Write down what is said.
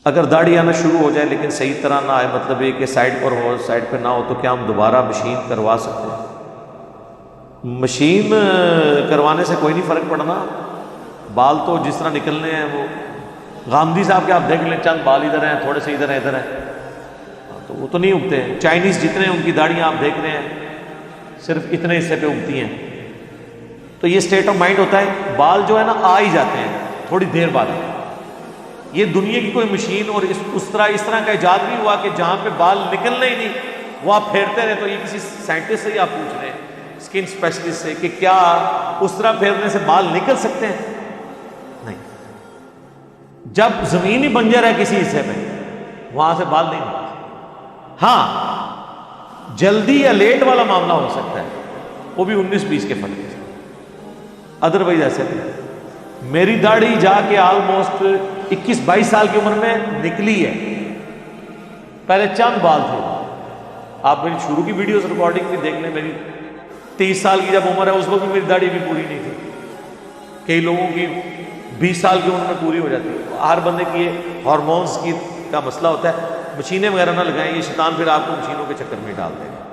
اگر داڑھی آنا شروع ہو جائے لیکن صحیح طرح نہ آئے، مطلب یہ کہ سائڈ پر ہو سائڈ پہ نہ ہو، تو کیا ہم دوبارہ مشین کروا سکتے ہیں؟ مشین کروانے سے کوئی نہیں فرق پڑنا، بال تو جس طرح نکلنے ہیں وہ غامدی صاحب کے آپ دیکھ لیں، چند بال ادھر ہیں، تھوڑے سے ادھر ہیں، ادھر ہیں، تو وہ تو نہیں اگتے ہیں۔ چائنیز جتنے ان کی داڑیاں آپ دیکھ رہے ہیں صرف اتنے حصے پہ اگتی ہیں۔ تو یہ اسٹیٹ آف مائنڈ ہوتا ہے، بال جو ہے نا آ ہی جاتے ہیں تھوڑی دیر بعد۔ یہ دنیا کی کوئی مشین اور اس طرح کا ایجاد نہیں ہوا کہ جہاں پہ بال نکلنے ہی نہیں وہ آپ پھیرتے رہے۔ تو یہ کسی سائنٹسٹ سے ہی آپ پوچھ رہے ہیں، اسکن اسپیشلسٹ سے، کہ کیا اس طرح پھیرنے سے بال نکل سکتے ہیں؟ نہیں، جب زمین ہی بنجر ہے کسی حصے میں وہاں سے بال نہیں نکلتے۔ ہاں جلدی یا لیٹ والا معاملہ ہو سکتا ہے، وہ بھی 19-20 کے فرق ہے، ادروائز ایسے نہیں۔ میری داڑھی جا کے آلموسٹ 21-22 سال کی عمر میں نکلی ہے، پہلے چند بال تھے۔ آپ میری شروع کی ویڈیوز ریکارڈنگ بھی دیکھ لیں، میری 30 سال کی جب عمر ہے اس وقت بھی میری داڑھی بھی پوری نہیں تھی۔ کئی لوگوں کی 20 سال کی عمر میں پوری ہو جاتی ہے۔ ہر بندے کی یہ ہارمونز کا مسئلہ ہوتا ہے۔ مشینیں وغیرہ نہ لگائیں، یہ شیطان پھر آپ کو مشینوں کے چکر میں ڈال دے گا۔